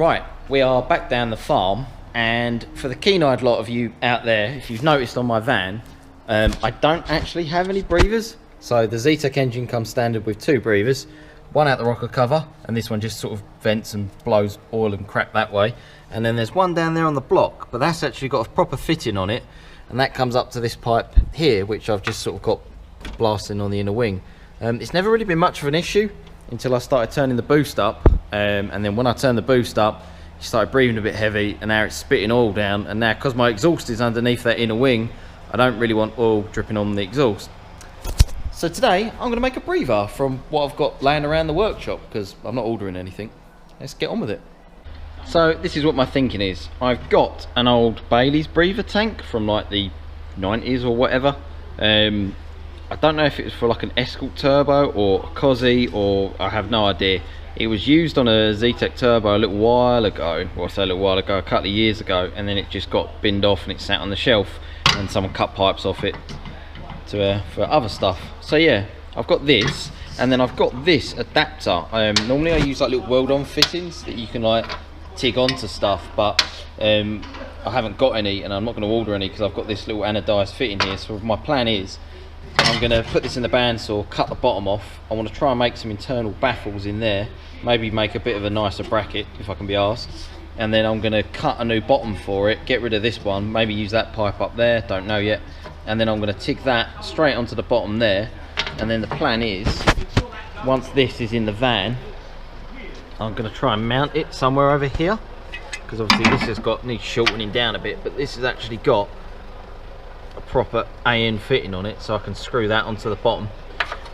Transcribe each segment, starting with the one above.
Right, we are back down the farm, and for the keen-eyed lot of you out there, if you've noticed on my van, I don't actually have any breathers. So the Zetec engine comes standard with 2 breathers, one out the rocker cover, and this one just sort of vents and blows oil and crap that way. And then there's one down there on the block, but that's actually got a proper fitting on it, and that comes up to this pipe here, which I've just sort of got blasting on the inner wing. It's never really been much of an issue until I started turning the boost up, and then when I turned the boost up, it started breathing a bit heavy, and now it's spitting oil down. And now, because my exhaust is underneath that inner wing, I don't really want oil dripping on the exhaust. So today I'm going to make a breather from what I've got laying around the workshop, because I'm not ordering anything. Let's get on with it. So this is what my thinking is. I've got an old Bailey's breather tank from like the 90s or whatever. I don't know if it was for like an Zetec Turbo or a Cozzy, or I have no idea. It was used on a Zetec Turbo a little while ago, well I say a little while ago, a couple of years ago, and then it just got binned off and it sat on the shelf, and someone cut pipes off it to for other stuff. So yeah, I've got this, and then I've got this adapter. Normally I use like little weld-on fittings that you can like TIG onto stuff, but I haven't got any, and I'm not going to order any because I've got this little anodized fitting here. So my plan is I'm going to put this in the bandsaw, cut the bottom off. I want to try and make some internal baffles in there, maybe make a bit of a nicer bracket if I can be asked, and then I'm going to cut a new bottom for it, get rid of this one, maybe use that pipe up there, don't know yet, and then I'm going to TIG that straight onto the bottom there. And then the plan is, once this is in the van, I'm going to try and mount it somewhere over here, because obviously this has got, needs shortening down a bit, but this has actually got a proper AN fitting on it, so I can screw that onto the bottom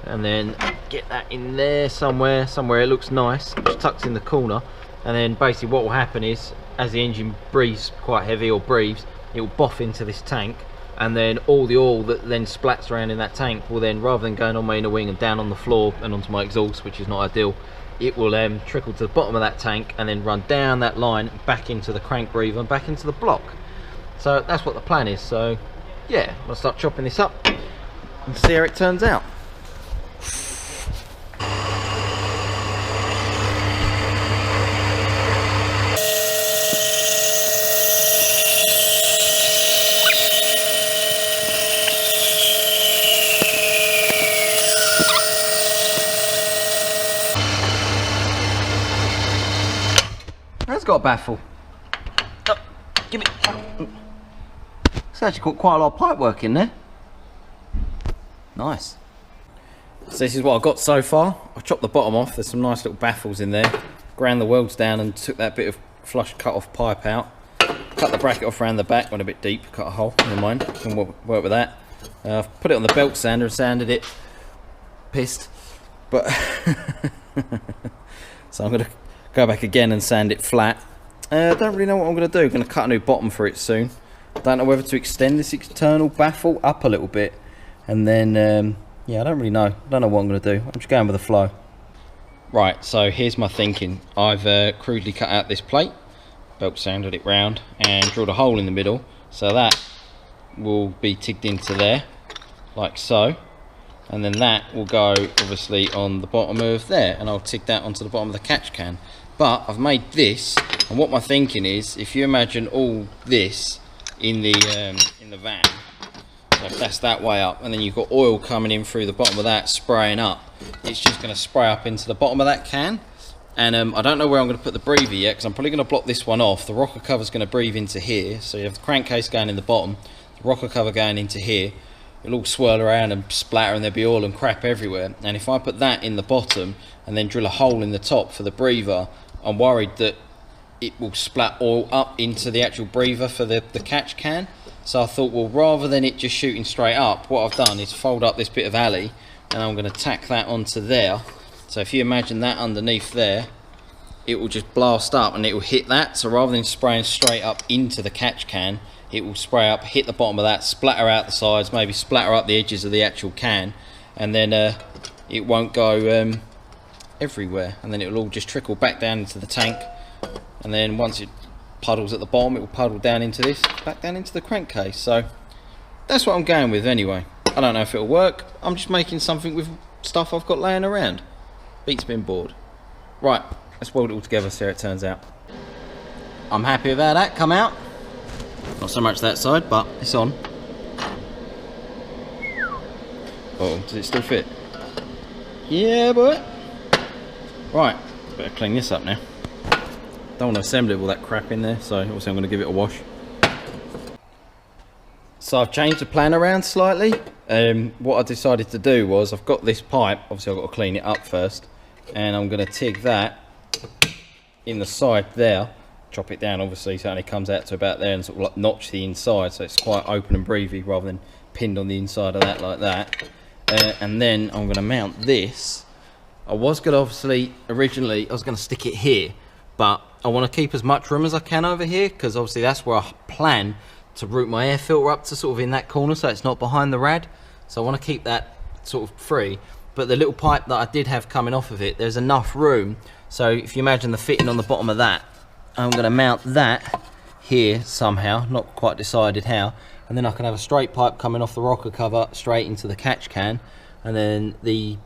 and then get that in there somewhere it looks nice, just tucked in the corner. And then basically what will happen is, as the engine breathes quite heavy or breathes, it will boff into this tank, and then all the oil that then splats around in that tank will then, rather than going on my inner wing and down on the floor and onto my exhaust, which is not ideal, it will trickle to the bottom of that tank and then run down that line back into the crank breather and back into the block. So that's what the plan is. So yeah, I'll start chopping this up and see how it turns out. That's got a baffle. Oh, give me. It's actually got quite a lot of pipe work in there. Nice. So this is what I've got so far. I chopped the bottom off. There's some nice little baffles in there. Ground the welds down and took that bit of flush cut off pipe out. Cut the bracket off around the back, went a bit deep, cut a hole, never mind, can work with that. I've put it on the belt sander and sanded it. Pissed. But so I'm going to go back again and sand it flat. I don't really know what I'm going to do. I'm going to cut a new bottom for it soon. I don't know whether to extend this external baffle up a little bit, and then yeah, I don't really know. I don't know what I'm going to do. I'm just going with the flow. Right, so here's my thinking. I've crudely cut out this plate, belt sanded it round, and drilled a hole in the middle, so that will be tigged into there like so, and then that will go obviously on the bottom of there, and I'll TIG that onto the bottom of the catch can. But I've made this, and what my thinking is, if you imagine all this in the van, so if that's that way up, and then you've got oil coming in through the bottom of that, spraying up, it's just going to spray up into the bottom of that can. And I don't know where I'm going to put the breather yet, because I'm probably going to block this one off. The rocker cover is going to breathe into here, so you have the crankcase going in the bottom, the rocker cover going into here. It'll all swirl around and splatter, and there'll be oil and crap everywhere. And if I put that in the bottom and then drill a hole in the top for the breather, I'm worried that it will splat oil up into the actual breather for the catch can. So I thought, well, rather than it just shooting straight up, what I've done is fold up this bit of alley, and I'm going to tack that onto there. So if you imagine that underneath there, it will just blast up and it will hit that. So rather than spraying straight up into the catch can, it will spray up, hit the bottom of that, splatter out the sides, maybe splatter up the edges of the actual can, and then it won't go everywhere, and then it will all just trickle back down into the tank. And then once it puddles at the bottom, it will puddle down into this, back down into the crankcase. So that's what I'm going with anyway. I don't know if it'll work. I'm just making something with stuff I've got laying around. Beats being bored. Right, let's weld it all together, see how it turns out. I'm happy with how that come out. Not so much that side, but it's on. Oh, does it still fit? Yeah, boy. Right, better clean this up now. Don't want to assemble it with all that crap in there, so obviously I'm going to give it a wash. So I've changed the plan around slightly. What I decided to do was, I've got this pipe, obviously I've got to clean it up first, and I'm going to TIG that in the side there, chop it down obviously so it only comes out to about there, and sort of like notch the inside so it's quite open and breathy rather than pinned on the inside of that like that. And then I'm going to mount this. I was going to obviously, originally I was going to stick it here, but I want to keep as much room as I can over here, because obviously that's where I plan to route my air filter up to, sort of in that corner, so it's not behind the rad. So I want to keep that sort of free. But the little pipe that I did have coming off of it, there's enough room. So if you imagine the fitting on the bottom of that, I'm going to mount that here somehow, not quite decided how, and then I can have a straight pipe coming off the rocker cover straight into the catch can, and then the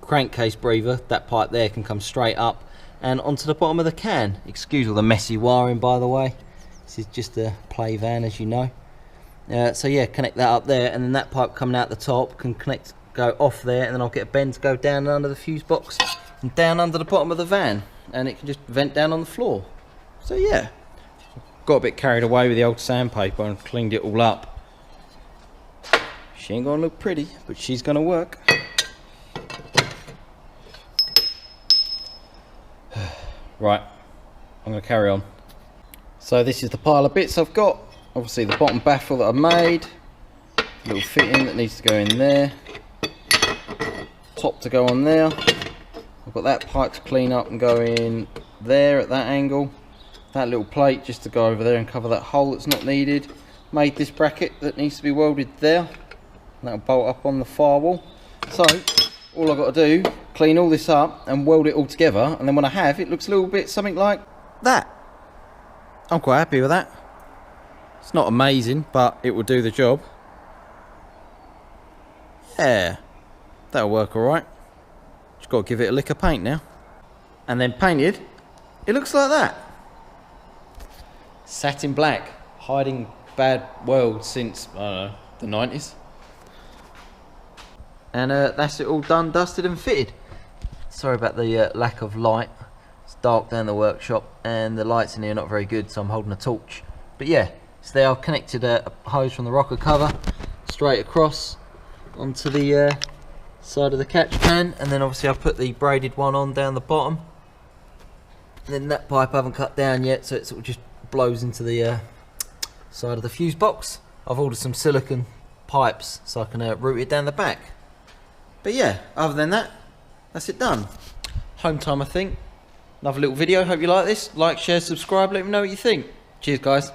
crankcase breather, that pipe there, can come straight up and onto the bottom of the can. Excuse all the messy wiring, by the way. This is just a play van, as you know. So yeah, connect that up there, and then that pipe coming out the top can connect, go off there, and then I'll get a bend to go down under the fuse box and down under the bottom of the van, and it can just vent down on the floor. So yeah, got a bit carried away with the old sandpaper and cleaned it all up. She ain't gonna look pretty, but she's gonna work. Right, I'm gonna carry on. So this is the pile of bits I've got. Obviously the bottom baffle that I've made, little fitting that needs to go in there, top to go on there. I've got that pipe to clean up and go in there at that angle. That little plate just to go over there and cover that hole that's not needed. Made this bracket that needs to be welded there, and that'll bolt up on the firewall. So all I've got to do, clean all this up and weld it all together, and then when I have, it looks a little bit something like that. I'm quite happy with that. It's not amazing, but it will do the job. Yeah, that'll work alright. Just got to give it a lick of paint now. And then painted, it looks like that. Satin black, hiding bad weld since, I don't know, the 90s. And that's it all done, dusted and fitted. Sorry about the lack of light. It's dark down the workshop and the lights in here are not very good, so I'm holding a torch. But yeah, so there I've connected a hose from the rocker cover straight across onto the side of the catch can, and then obviously I've put the braided one on down the bottom. And then that pipe I haven't cut down yet, so it sort of just blows into the side of the fuse box. I've ordered some silicone pipes so I can route it down the back. But yeah, other than that, that's it done. Home time, I think. Another little video. Hope you like this. Like, share, subscribe. Let me know what you think. Cheers, guys.